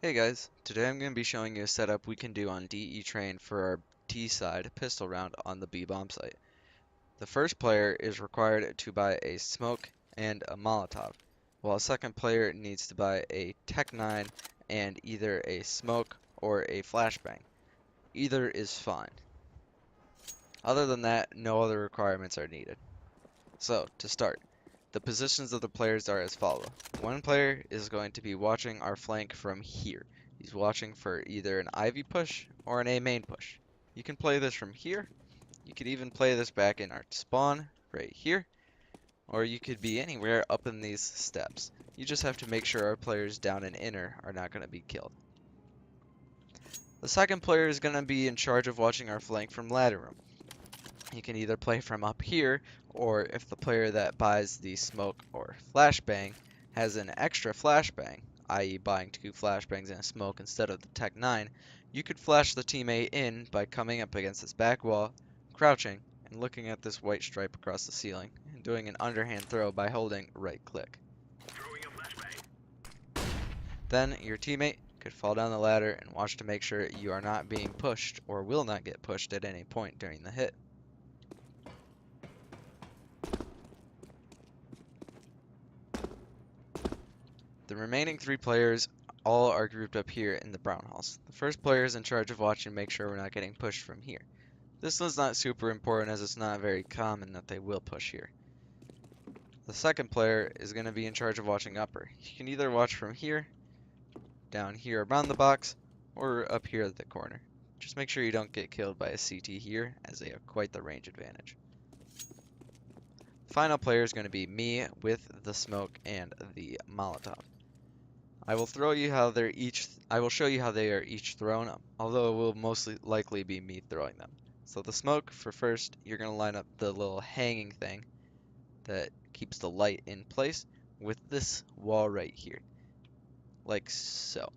Hey guys, today I'm going to be showing you a setup we can do on DE train for our T side pistol round on the B bomb site. The first player is required to buy a smoke and a Molotov, while a second player needs to buy a Tech 9 and either a smoke or a flashbang. Either is fine. Other than that, no other requirements are needed. So, to start, the positions of the players are as follow. One player is going to be watching our flank from here. He's watching for either an Ivy push or an A main push. You can play this from here. You could even play this back in our spawn right here. Or you could be anywhere up in these steps. You just have to make sure our players down and inner are not going to be killed. The second player is going to be in charge of watching our flank from ladder room. You can either play from up here, or if the player that buys the smoke or flashbang has an extra flashbang, i.e. buying two flashbangs and a smoke instead of the Tech 9, you could flash the teammate in by coming up against this back wall, crouching, and looking at this white stripe across the ceiling, and doing an underhand throw by holding right click. Then your teammate could fall down the ladder and watch to make sure you are not being pushed or will not get pushed at any point during the hit. The remaining three players all are grouped up here in the brown house. The first player is in charge of watching to make sure we're not getting pushed from here. This one's not super important as it's not very common that they will push here. The second player is going to be in charge of watching upper. You can either watch from here, down here around the box, or up here at the corner. Just make sure you don't get killed by a CT here, as they have quite the range advantage. The final player is going to be me with the smoke and the Molotov. I will show you how they are each thrown, although it will mostly likely be me throwing them. So the smoke, for first, you're going to line up the little hanging thing that keeps the light in place with this wall right here, like so.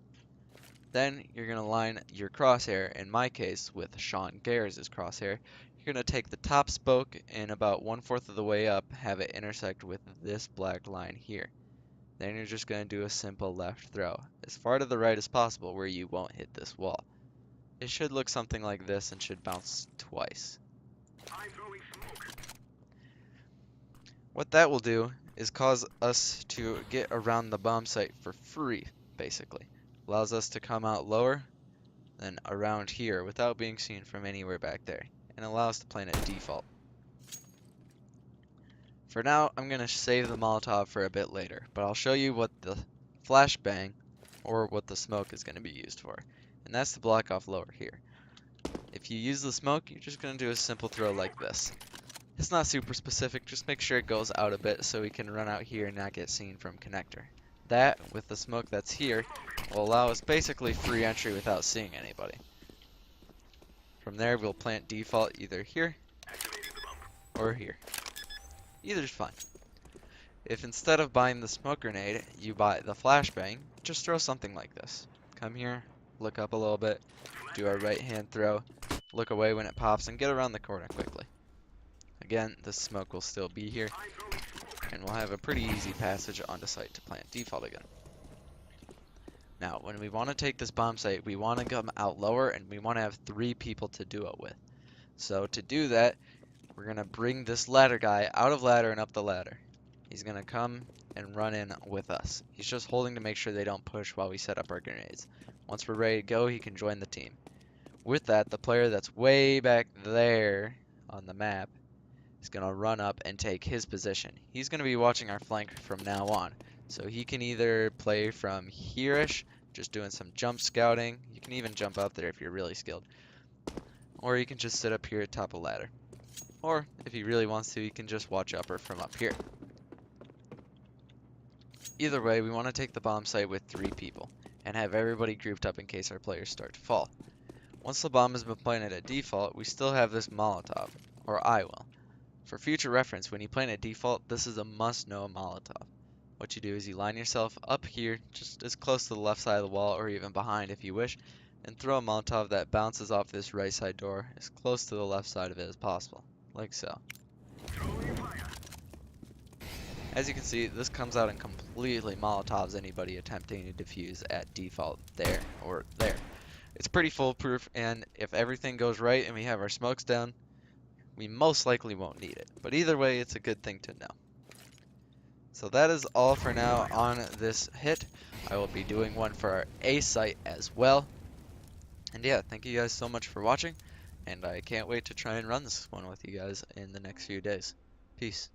Then you're going to line your crosshair, in my case with Sean Gares' crosshair. You're going to take the top spoke and about 1/4 of the way up have it intersect with this black line here. Then you're just going to do a simple left throw, as far to the right as possible where you won't hit this wall. It should look something like this and should bounce twice. What that will do is cause us to get around the bomb site for free, basically. Allows us to come out lower than around here without being seen from anywhere back there, and allows us to plan at default. For now, I'm going to save the Molotov for a bit later, but I'll show you what the flashbang, or what the smoke is going to be used for, and that's to block off lower here. If you use the smoke, you're just going to do a simple throw like this. It's not super specific, just make sure it goes out a bit so we can run out here and not get seen from connector. That, with the smoke that's here, will allow us basically free entry without seeing anybody. From there, we'll plant default either here or here. Either's fine. If instead of buying the smoke grenade, you buy the flashbang, just throw something like this. Come here, look up a little bit, do a right hand throw, look away when it pops, and get around the corner quickly. Again, the smoke will still be here, and we'll have a pretty easy passage onto site to plant default again. Now, when we want to take this bomb site, we want to come out lower, and we want to have 3 people to do it with. So to do that, we're going to bring this ladder guy out of ladder and up the ladder. He's going to come and run in with us. He's just holding to make sure they don't push while we set up our grenades. Once we're ready to go, he can join the team. With that, the player that's way back there on the map is going to run up and take his position. He's going to be watching our flank from now on. So he can either play from here-ish, just doing some jump scouting. You can even jump up there if you're really skilled. Or you can just sit up here at top of ladder. Or, if he really wants to, he can just watch upper from up here. Either way, we want to take the bomb site with 3 people, and have everybody grouped up in case our players start to fall. Once the bomb has been planted at default, we still have this Molotov, or I will. For future reference, when you plant at default, this is a must-know Molotov. What you do is you line yourself up here, just as close to the left side of the wall, or even behind if you wish, and throw a Molotov that bounces off this right side door as close to the left side of it as possible. Like so. As you can see, this comes out and completely Molotovs anybody attempting to defuse at default there or there. It's pretty foolproof, and if everything goes right and we have our smokes down, we most likely won't need it. But either way, it's a good thing to know. So that is all for now on this hit. I will be doing one for our A site as well. And yeah, thank you guys so much for watching, and I can't wait to try and run this one with you guys in the next few days. Peace.